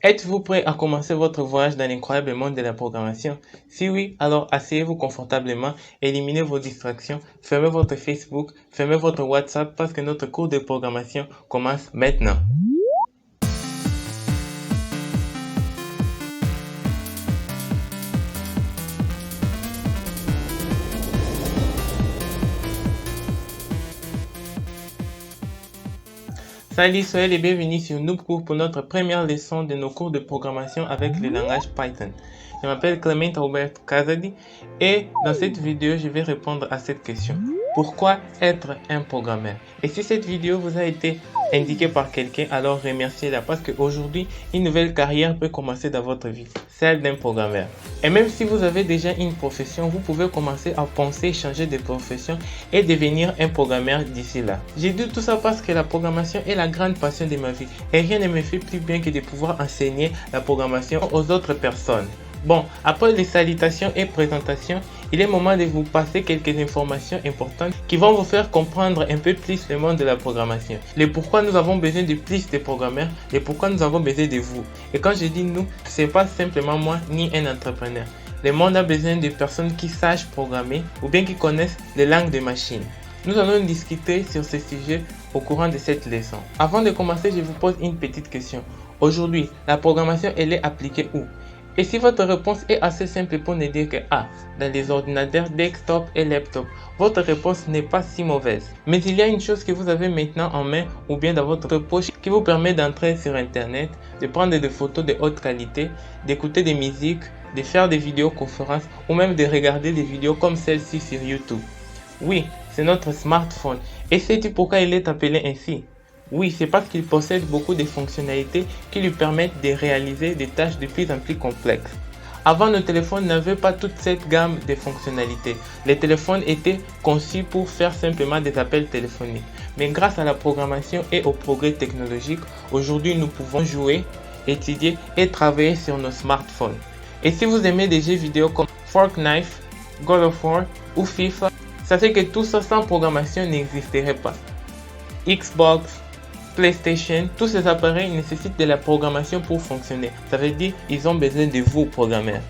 Êtes-vous prêt à commencer votre voyage dans l'incroyable monde de la programmation? Si oui, alors asseyez-vous confortablement, éliminez vos distractions, fermez votre Facebook, fermez votre WhatsApp parce que notre cours de programmation commence maintenant. Salut, soyez les bienvenus sur Noobcours pour notre première leçon de nos cours de programmation avec le langage Python. Je m'appelle Clément Albert Kazadi et dans cette vidéo, je vais répondre à cette question. Pourquoi être un programmeur? Et si cette vidéo vous a été indiquée par quelqu'un, alors remerciez-la parce qu'aujourd'hui, une nouvelle carrière peut commencer dans votre vie, celle d'un programmeur. Et même si vous avez déjà une profession, vous pouvez commencer à penser changer de profession et devenir un programmeur d'ici là. J'ai dit tout ça parce que la programmation est la grande passion de ma vie et rien ne me fait plus bien que de pouvoir enseigner la programmation aux autres personnes. Bon, après les salutations et présentations, il est moment de vous passer quelques informations importantes qui vont vous faire comprendre un peu plus le monde de la programmation. Le pourquoi nous avons besoin de plus de programmeurs, et pourquoi nous avons besoin de vous. Et quand je dis nous, c'est pas simplement moi ni un entrepreneur. Le monde a besoin de personnes qui sachent programmer ou bien qui connaissent les langues des machines. Nous allons discuter sur ce sujet au courant de cette leçon. Avant de commencer, je vous pose une petite question. Aujourd'hui, la programmation, elle est appliquée où? Et si votre réponse est assez simple pour ne dire que dans les ordinateurs desktop et laptop, votre réponse n'est pas si mauvaise. Mais il y a une chose que vous avez maintenant en main ou bien dans votre poche qui vous permet d'entrer sur internet, de prendre des photos de haute qualité, d'écouter des musiques, de faire des vidéoconférences ou même de regarder des vidéos comme celle-ci sur YouTube. Oui, c'est notre smartphone. Et sais-tu pourquoi il est appelé ainsi? Oui, c'est parce qu'il possède beaucoup de fonctionnalités qui lui permettent de réaliser des tâches de plus en plus complexes. Avant, nos téléphones n'avaient pas toute cette gamme de fonctionnalités. Les téléphones étaient conçus pour faire simplement des appels téléphoniques. Mais grâce à la programmation et au progrès technologique, aujourd'hui nous pouvons jouer, étudier et travailler sur nos smartphones. Et si vous aimez des jeux vidéo comme Fortnite, God of War ou FIFA, sachez que tout ça sans programmation n'existerait pas. Xbox, PlayStation, tous ces appareils nécessitent de la programmation pour fonctionner. Ça veut dire qu'ils ont besoin de vous, programmeurs.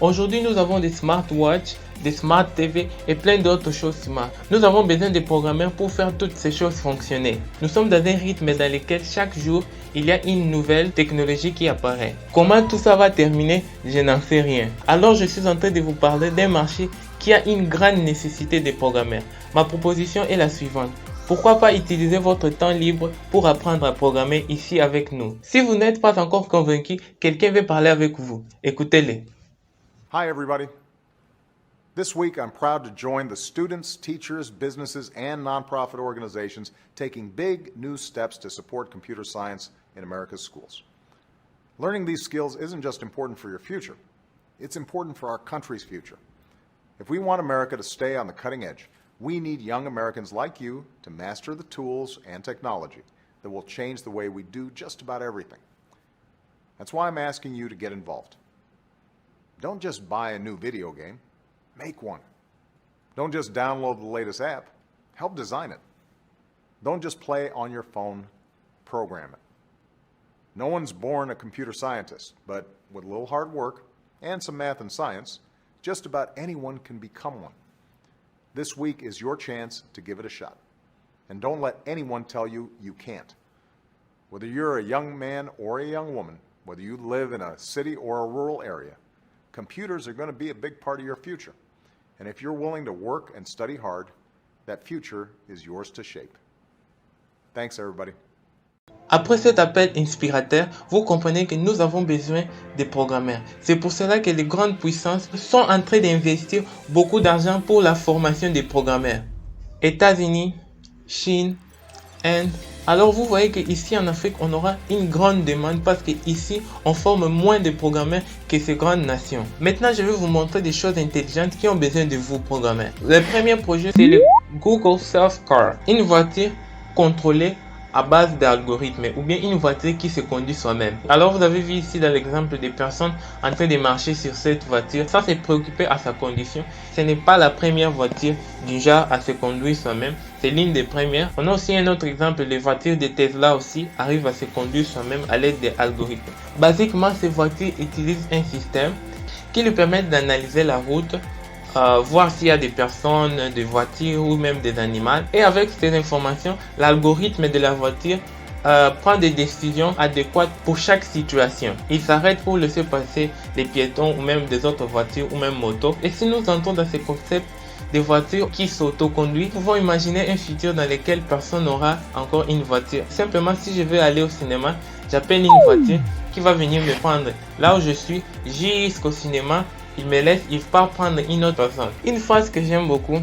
Aujourd'hui, nous avons des smartwatches, des smart TV et plein d'autres choses smart. Nous avons besoin de programmeurs pour faire toutes ces choses fonctionner. Nous sommes dans un rythme dans lequel chaque jour, il y a une nouvelle technologie qui apparaît. Comment tout ça va terminer, je n'en sais rien. Alors, je suis en train de vous parler d'un marché qui a une grande nécessité de programmeurs. Ma proposition est la suivante. Pourquoi pas utiliser votre temps libre pour apprendre à programmer ici avec nous? Si vous n'êtes pas encore convaincu, quelqu'un veut parler avec vous. Écoutez-le. Hi everybody. This week I'm proud to join the students, teachers, businesses, and nonprofit organizations taking big new steps to support computer science in America's schools. Learning these skills isn't just important for your future, it's important for our country's future. If we want America to stay on the cutting edge, we need young Americans like you to master the tools and technology that will change the way we do just about everything. That's why I'm asking you to get involved. Don't just buy a new video game, make one. Don't just download the latest app, help design it. Don't just play on your phone, program it. No one's born a computer scientist, but with a little hard work and some math and science, just about anyone can become one. This week is your chance to give it a shot. And don't let anyone tell you you can't. Whether you're a young man or a young woman, whether you live in a city or a rural area, computers are going to be a big part of your future. And if you're willing to work and study hard, that future is yours to shape. Thanks, everybody. Après cet appel inspirateur, vous comprenez que nous avons besoin de programmeurs. C'est pour cela que les grandes puissances sont en train d'investir beaucoup d'argent pour la formation des programmeurs. États-Unis, Chine, Inde. Alors vous voyez qu'ici en Afrique, on aura une grande demande parce qu'ici, on forme moins de programmeurs que ces grandes nations. Maintenant, je vais vous montrer des choses intelligentes qui ont besoin de vous, programmeurs. Le premier projet, c'est le Google Self Car, une voiture contrôlée à base d'algorithmes ou bien une voiture qui se conduit soi-même. Alors vous avez vu ici dans l'exemple des personnes en train de marcher sur cette voiture, ça c'est préoccupé à sa condition. Ce n'est pas la première voiture du genre à se conduire soi-même, c'est l'une des premières. On a aussi un autre exemple, les voitures de Tesla aussi arrivent à se conduire soi-même à l'aide des algorithmes. Basiquement, ces voitures utilisent un système qui lui permet d'analyser la route, voir s'il y a des personnes, des voitures ou même des animaux. Et avec ces informations, l'algorithme de la voiture prend des décisions adéquates pour chaque situation. Il s'arrête pour laisser passer les piétons ou même des autres voitures ou même motos. Et si nous entrons dans ce concept des voitures qui s'autoconduisent, nous pouvons imaginer un futur dans lequel personne n'aura encore une voiture. Simplement, si je veux aller au cinéma, j'appelle une voiture qui va venir me prendre là où je suis jusqu'au cinéma. Il me laisse, il part prendre une autre personne. Une phrase que j'aime beaucoup,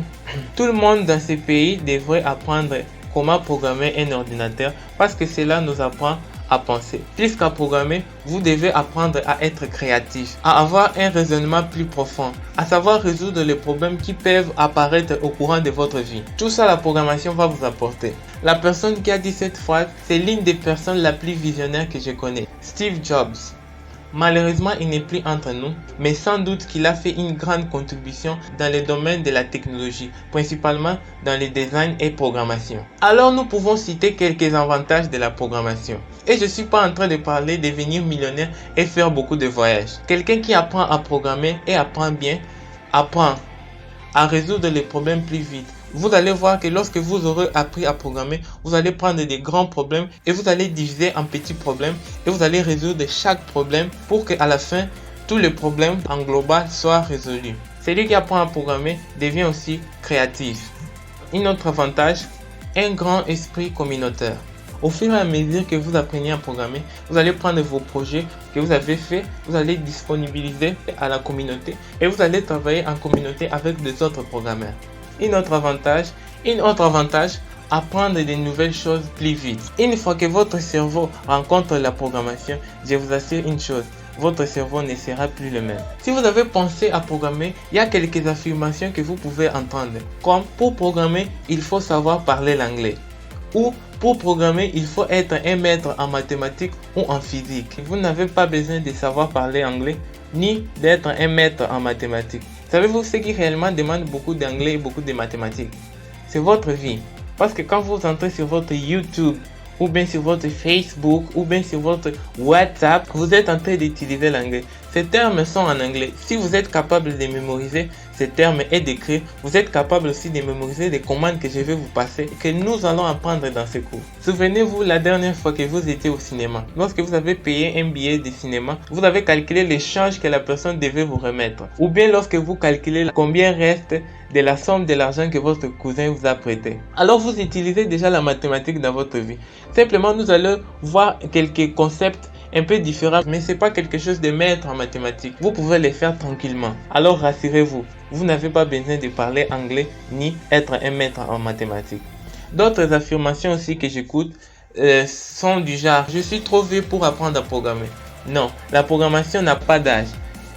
tout le monde dans ce pays devrait apprendre comment programmer un ordinateur parce que cela nous apprend à penser. Plus qu'à programmer, vous devez apprendre à être créatif, à avoir un raisonnement plus profond, à savoir résoudre les problèmes qui peuvent apparaître au courant de votre vie. Tout ça, la programmation va vous apporter. La personne qui a dit cette phrase, c'est l'une des personnes la plus visionnaire que je connais, Steve Jobs. Malheureusement, il n'est plus entre nous, mais sans doute qu'il a fait une grande contribution dans le domaine de la technologie, principalement dans le design et programmation. Alors nous pouvons citer quelques avantages de la programmation. Et je ne suis pas en train de parler de devenir millionnaire et faire beaucoup de voyages. Quelqu'un qui apprend à programmer et apprend bien, apprend à résoudre les problèmes plus vite. Vous allez voir que lorsque vous aurez appris à programmer, vous allez prendre des grands problèmes et vous allez diviser en petits problèmes et vous allez résoudre chaque problème pour qu'à la fin, tous les problèmes en global soient résolus. Celui qui apprend à programmer devient aussi créatif. Un autre avantage, un grand esprit communautaire. Au fur et à mesure que vous apprenez à programmer, vous allez prendre vos projets que vous avez faits, vous allez disponibiliser à la communauté et vous allez travailler en communauté avec des autres programmeurs. Un autre avantage, apprendre de nouvelles choses plus vite. Une fois que votre cerveau rencontre la programmation, je vous assure une chose, votre cerveau ne sera plus le même. Si vous avez pensé à programmer, il y a quelques affirmations que vous pouvez entendre. Comme pour programmer, il faut savoir parler l'anglais. Ou pour programmer, il faut être un maître en mathématiques ou en physique. Vous n'avez pas besoin de savoir parler anglais ni d'être un maître en mathématiques. Savez-vous ce qui réellement demande beaucoup d'anglais et beaucoup de mathématiques? C'est votre vie. Parce que quand vous entrez sur votre YouTube, ou bien sur votre Facebook, ou bien sur votre WhatsApp, vous êtes en train d'utiliser l'anglais. Ces termes sont en anglais. Si vous êtes capable de mémoriser ces termes et d'écrire, vous êtes capable aussi de mémoriser les commandes que je vais vous passer et que nous allons apprendre dans ce cours. Souvenez-vous la dernière fois que vous étiez au cinéma. Lorsque vous avez payé un billet de cinéma, vous avez calculé l'échange que la personne devait vous remettre. Ou bien lorsque vous calculez combien reste de la somme de l'argent que votre cousin vous a prêté. Alors vous utilisez déjà la mathématique dans votre vie. Simplement nous allons voir quelques concepts un peu différents, mais c'est pas quelque chose de maître en mathématiques. Vous pouvez les faire tranquillement. Alors rassurez-vous, vous n'avez pas besoin de parler anglais ni être un maître en mathématiques. D'autres affirmations aussi que j'écoute sont du genre « Je suis trop vieux pour apprendre à programmer ». Non, la programmation n'a pas d'âge.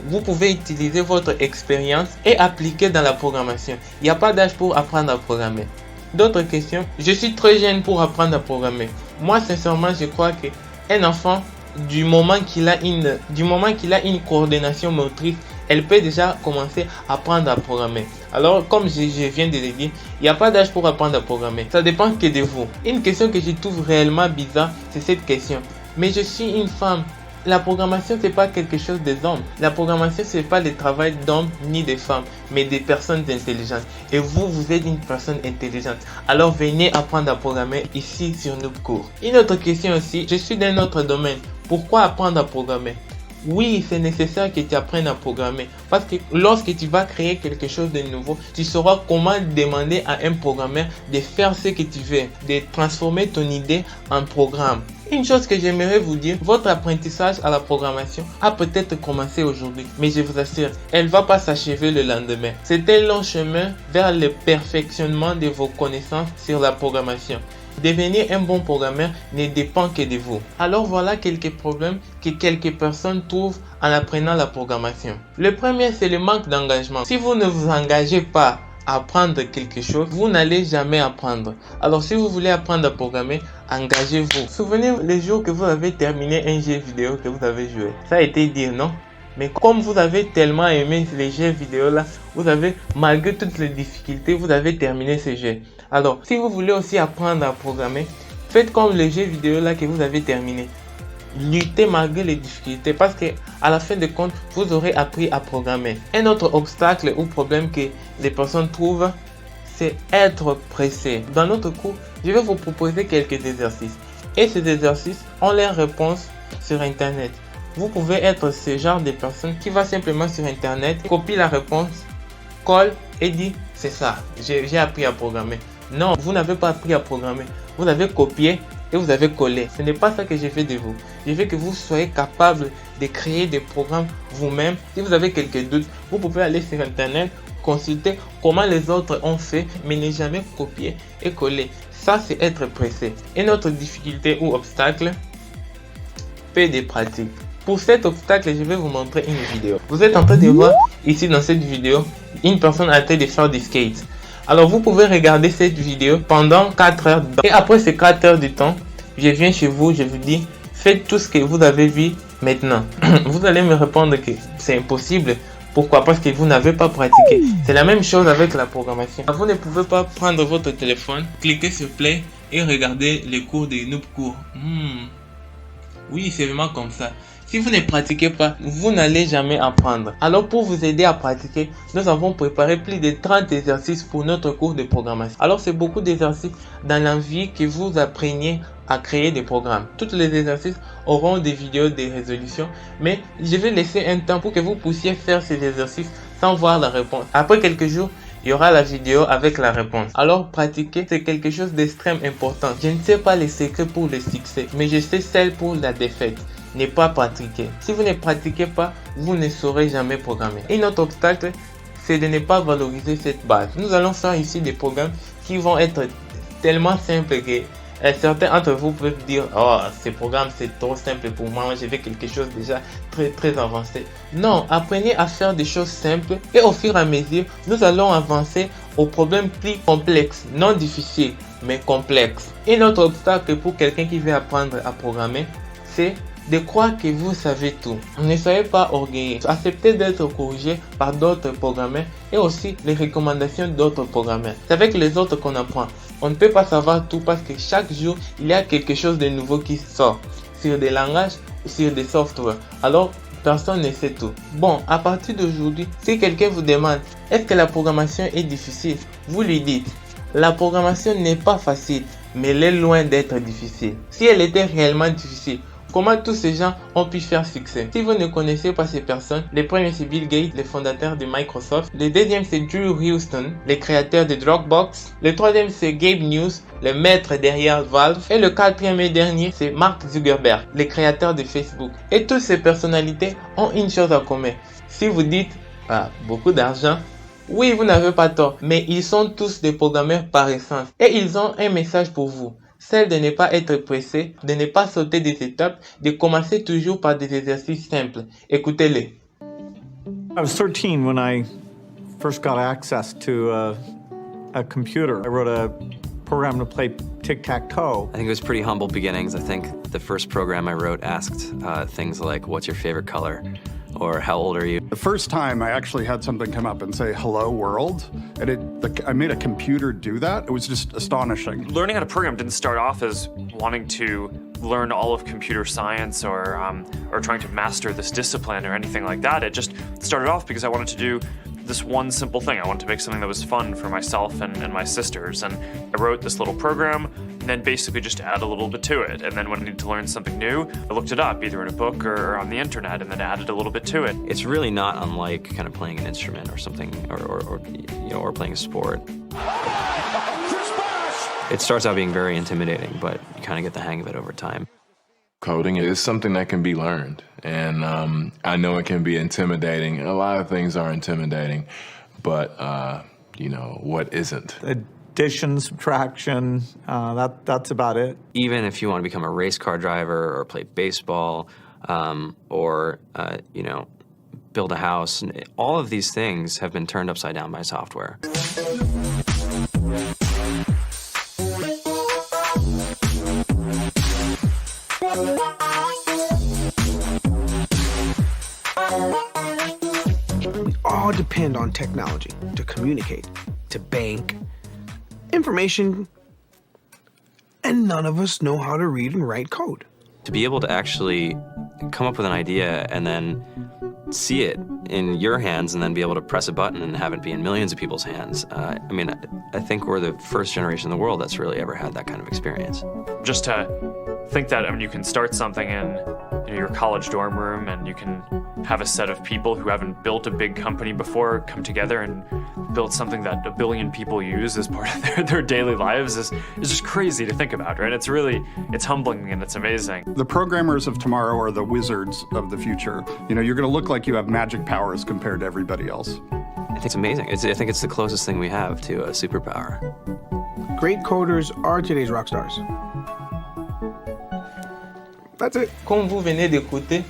Vous pouvez utiliser votre expérience et appliquer dans la programmation. Il n'y a pas d'âge pour apprendre à programmer. D'autres questions. Je suis très jeune pour apprendre à programmer. Moi, sincèrement, je crois qu'un enfant, du moment qu'il a une coordination motrice, elle peut déjà commencer à apprendre à programmer. Alors, comme je viens de le dire, il n'y a pas d'âge pour apprendre à programmer. Ça dépend que de vous. Une question que je trouve réellement bizarre, c'est cette question. Mais je suis une femme. La programmation, c'est pas quelque chose des hommes. La programmation, c'est pas le travail d'hommes ni des femmes, mais des personnes intelligentes. Et vous êtes une personne intelligente. Alors venez apprendre à programmer ici sur Noob Cours. Une autre question aussi, je suis dans un autre domaine. Pourquoi apprendre à programmer? Oui, c'est nécessaire que tu apprennes à programmer parce que lorsque tu vas créer quelque chose de nouveau, tu sauras comment demander à un programmeur de faire ce que tu veux, de transformer ton idée en programme. Une chose que j'aimerais vous dire, votre apprentissage à la programmation a peut-être commencé aujourd'hui, mais je vous assure, elle ne va pas s'achever le lendemain. C'est un long chemin vers le perfectionnement de vos connaissances sur la programmation. Devenir un bon programmeur ne dépend que de vous. Alors voilà quelques problèmes que quelques personnes trouvent en apprenant la programmation. Le premier, c'est le manque d'engagement. Si vous ne vous engagez pas apprendre quelque chose, vous n'allez jamais apprendre. Alors si vous voulez apprendre à programmer, engagez-vous. Souvenez-vous les jours que vous avez terminé un jeu vidéo que vous avez joué. Ça a été dit, non? Mais comme vous avez tellement aimé les jeux vidéo là, vous avez, malgré toutes les difficultés, vous avez terminé ce jeu. Alors, si vous voulez aussi apprendre à programmer, faites comme les jeux vidéo là que vous avez terminé. Luttez malgré les difficultés parce que à la fin de compte, vous aurez appris à programmer. Un autre obstacle ou problème que les personnes trouvent, c'est être pressé. Dans notre cours, je vais vous proposer quelques exercices. Et ces exercices ont leurs réponses sur Internet. Vous pouvez être ce genre de personne qui va simplement sur Internet, copie la réponse, colle et dit c'est ça, j'ai appris à programmer. Non, vous n'avez pas appris à programmer. Vous avez copié et vous avez collé. Ce n'est pas ça que j'ai fait de vous. Je veux que vous soyez capable de créer des programmes vous-même. Si vous avez quelques doutes, vous pouvez aller sur Internet, consulter comment les autres ont fait, mais ne jamais copier et coller. Ça, c'est être pressé. Et notre difficulté ou obstacle, peu de pratique. Pour cet obstacle, je vais vous montrer une vidéo. Vous êtes en train de voir ici dans cette vidéo, une personne a été de faire du skate. Alors vous pouvez regarder cette vidéo pendant 4 heures. Et après ces 4 heures du temps, je viens chez vous, je vous dis, faites tout ce que vous avez vu maintenant. Vous allez me répondre que c'est impossible. Pourquoi? Parce que vous n'avez pas pratiqué. C'est la même chose avec la programmation. Vous ne pouvez pas prendre votre téléphone, cliquer sur play et regarder les cours des Noob Cours. Oui, c'est vraiment comme ça. Si vous ne pratiquez pas, vous n'allez jamais apprendre. Alors pour vous aider à pratiquer, nous avons préparé plus de 30 exercices pour notre cours de programmation. Alors c'est beaucoup d'exercices dans l'envie que vous appreniez à créer des programmes. Tous les exercices auront des vidéos de résolution, mais je vais laisser un temps pour que vous puissiez faire ces exercices sans voir la réponse. Après quelques jours, il y aura la vidéo avec la réponse. Alors pratiquer, c'est quelque chose d'extrêmement important. Je ne sais pas les secrets pour le succès, mais je sais celle pour la défaite. Ne pas pratiquer. Si vous ne pratiquez pas, vous ne saurez jamais programmer. Et notre obstacle, c'est de ne pas valoriser cette base. Nous allons faire ici des programmes qui vont être tellement simples que certains d'entre vous peuvent dire oh, ce programme c'est trop simple pour moi, je veux quelque chose déjà très avancé. Non, apprenez à faire des choses simples et au fur et à mesure, nous allons avancer aux problèmes plus complexes, non difficiles, mais complexes. Et notre obstacle pour quelqu'un qui veut apprendre à programmer, c'est de croire que vous savez tout. Ne soyez pas orgueilleux. Acceptez d'être corrigé par d'autres programmeurs et aussi les recommandations d'autres programmeurs. C'est avec les autres qu'on apprend. On ne peut pas savoir tout parce que chaque jour, il y a quelque chose de nouveau qui sort sur des langages, sur des softwares. Alors, personne ne sait tout. Bon, à partir d'aujourd'hui, si quelqu'un vous demande est-ce que la programmation est difficile, vous lui dites la programmation n'est pas facile, mais elle est loin d'être difficile. Si elle était réellement difficile, comment tous ces gens ont pu faire succès? Si vous ne connaissez pas ces personnes, le premier c'est Bill Gates, le fondateur de Microsoft. Le deuxième c'est Drew Houston, le créateur de Dropbox. Le troisième c'est Gabe News, le maître derrière Valve. Et le quatrième et dernier c'est Mark Zuckerberg, le créateur de Facebook. Et toutes ces personnalités ont une chose en commun. Si vous dites beaucoup d'argent, oui, vous n'avez pas tort, mais ils sont tous des programmeurs par essence. Et ils ont un message pour vous. Celle de ne pas être pressé, de ne pas sauter des étapes, de commencer toujours par des exercices simples. Écoutez-les. I was 13 when I first got access to a computer. I wrote a program to play tic-tac-toe. I think it was pretty humble beginnings. I think the first program I wrote asked things like, what's your favorite color? Or how old are you? The first time I actually had something come up and say, hello world, and I made a computer do that. It was just astonishing. Learning how to program didn't start off as wanting to learn all of computer science or trying to master this discipline or anything like that. It just started off because I wanted to do this one simple thing. I wanted to make something that was fun for myself and my sisters. And I wrote this little program and then basically just add a little bit to it. And then when I needed to learn something new, I looked it up either in a book or on the internet and then added a little bit to it. It's really not unlike kind of playing an instrument or something or playing a sport. It starts out being very intimidating, but you kind of get the hang of it over time. Coding is something that can be learned, and I know it can be intimidating. A lot of things are intimidating, but what isn't? Addition, subtraction, that's about it. Even if you want to become a race car driver or play baseball, or build a house. And all of these things have been turned upside down by software. We all depend on technology to communicate, to bank, information, and none of us know how to read and write code. To be able to actually come up with an idea and then see it in your hands and then be able to press a button and have it be in millions of people's hands. I mean, I think we're the first generation in the world that's really ever had that kind of experience. Just to think that, I mean, you can start something in your college dorm room and you can have a set of people who haven't built a big company before come together and build something that 1 billion people use as part of their daily lives is just crazy to think about, right? It's humbling and it's amazing. The programmers of tomorrow are the wizards of the future. You know, you're going to look like you have magic powers compared to everybody else. I think it's amazing. I think it's the closest thing we have to a superpower. Great coders are today's rock stars. That's it. Comme vous venez d'écouter,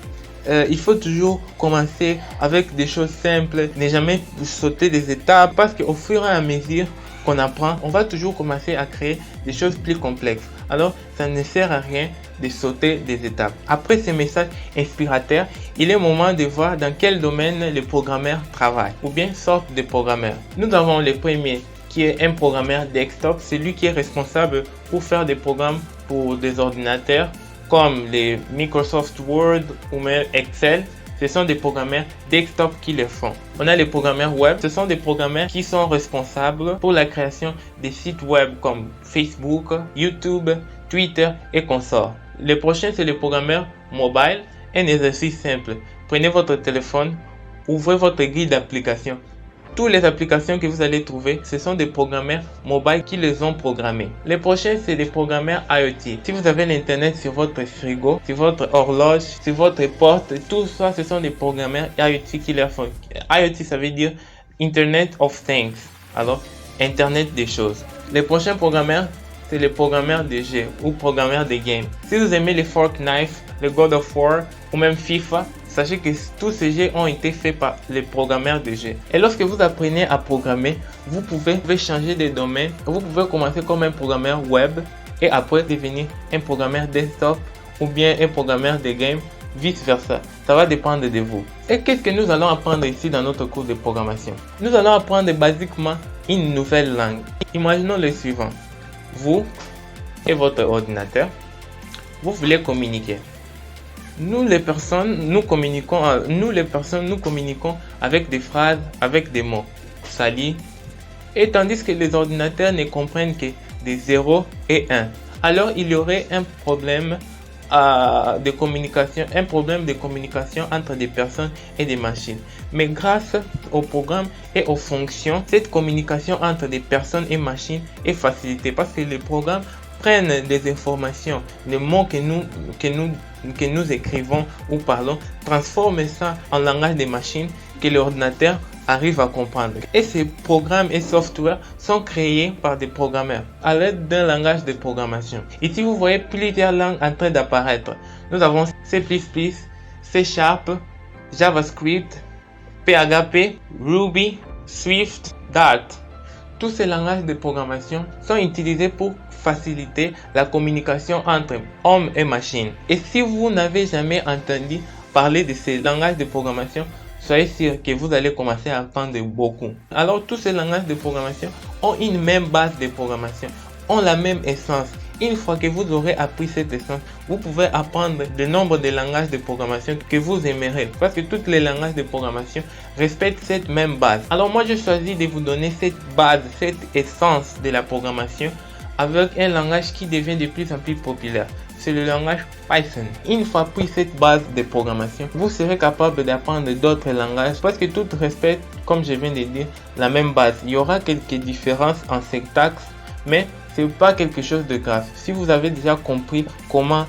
il faut toujours commencer avec des choses simples, ne jamais sauter des étapes parce qu'au fur et à mesure qu'on apprend, on va toujours commencer à créer des choses plus complexes. Alors, ça ne sert à rien de sauter des étapes. Après ces messages inspirateurs, il est moment de voir dans quel domaine les programmeurs travaillent ou bien sortent de programmeurs. Nous avons le premier qui est un programmeur desktop, c'est lui qui est responsable pour faire des programmes pour des ordinateurs comme les Microsoft Word ou même Excel. Ce sont des programmeurs desktop qui le font. On a les programmeurs web. Ce sont des programmeurs qui sont responsables pour la création des sites web comme Facebook, YouTube, Twitter et consorts. Le prochain, c'est le programmeur mobile. Un exercice simple. Prenez votre téléphone, ouvrez votre grille d'applications. Toutes les applications que vous allez trouver, ce sont des programmeurs mobiles qui les ont programmées. Les prochains, c'est des programmeurs IoT. Si vous avez l'internet sur votre frigo, sur votre horloge, sur votre porte, tout ça, ce sont des programmeurs IoT qui les font. IoT, ça veut dire Internet of Things. Alors, Internet des choses. Les prochains programmeurs, c'est les programmeurs de jeux ou programmeurs de games. Si vous aimez les Fortnite, les God of War ou même FIFA, sachez que tous ces jeux ont été faits par les programmeurs de jeux. Et lorsque vous apprenez à programmer, vous pouvez changer de domaine. Vous pouvez commencer comme un programmeur web et après devenir un programmeur desktop ou bien un programmeur de game, vice versa. Ça va dépendre de vous. Et qu'est-ce que nous allons apprendre ici dans notre cours de programmation? Nous allons apprendre basiquement une nouvelle langue. Imaginons le suivant. Vous et votre ordinateur, vous voulez communiquer. Nous les personnes, nous communiquons avec des phrases, avec des mots. Salut. Et tandis que les ordinateurs ne comprennent que des 0 et 1. Alors il y aurait un problème de communication entre des personnes et des machines. Mais grâce au programme et aux fonctions, cette communication entre des personnes et machines est facilitée parce que les programmes prennent des informations, les mots que nous écrivons ou parlons, transforment ça en langage des machines que l'ordinateur arrive à comprendre. Et ces programmes et softwares sont créés par des programmeurs à l'aide d'un langage de programmation. Ici, vous voyez plusieurs langues en train d'apparaître. Nous avons C++, C#, JavaScript, PHP, Ruby, Swift, Dart. Tous ces langages de programmation sont utilisés pour faciliter la communication entre hommes et machines. Et si vous n'avez jamais entendu parler de ces langages de programmation, soyez sûr que vous allez commencer à apprendre beaucoup. Alors tous ces langages de programmation ont une même base de programmation, ont la même essence. Une fois que vous aurez appris cette essence, vous pouvez apprendre le nombre de langages de programmation que vous aimerez. Parce que tous les langages de programmation respectent cette même base. Alors moi, je choisis de vous donner cette base, cette essence de la programmation avec un langage qui devient de plus en plus populaire. C'est le langage Python. Une fois pris cette base de programmation, vous serez capable d'apprendre d'autres langages parce que tout respecte, comme je viens de dire, la même base. Il y aura quelques différences en syntaxe, mais c'est pas quelque chose de grave. Si vous avez déjà compris comment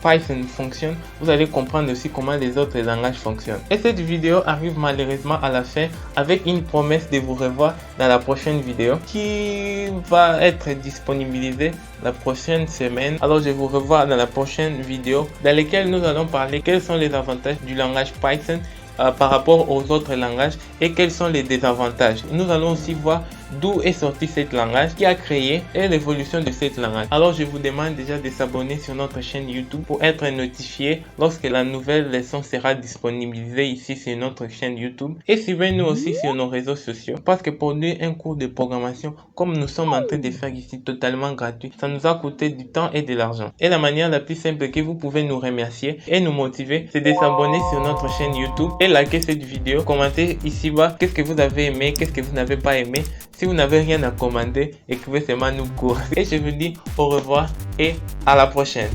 Python fonctionne, vous allez comprendre aussi comment les autres langages fonctionnent. Et cette vidéo arrive malheureusement à la fin avec une promesse de vous revoir dans la prochaine vidéo qui va être disponibilisée la prochaine semaine. Alors je vous revois dans la prochaine vidéo dans laquelle nous allons parler quels sont les avantages du langage Python par rapport aux autres langages et quels sont les désavantages. Nous allons aussi voir d'où est sorti cette langage, qui a créé et l'évolution de cette langage. Alors je vous demande déjà de s'abonner sur notre chaîne YouTube pour être notifié lorsque la nouvelle leçon sera disponibilisée ici sur notre chaîne YouTube. Et suivez-nous aussi sur nos réseaux sociaux parce que produire un cours de programmation comme nous sommes en train de faire ici totalement gratuit, ça nous a coûté du temps et de l'argent. Et la manière la plus simple que vous pouvez nous remercier et nous motiver, c'est de s'abonner sur notre chaîne YouTube et liker cette vidéo, commenter ici bas qu'est-ce que vous avez aimé, qu'est-ce que vous n'avez pas aimé. Si vous n'avez rien à commander, écrivez seulement nous cours. Et je vous dis au revoir et à la prochaine.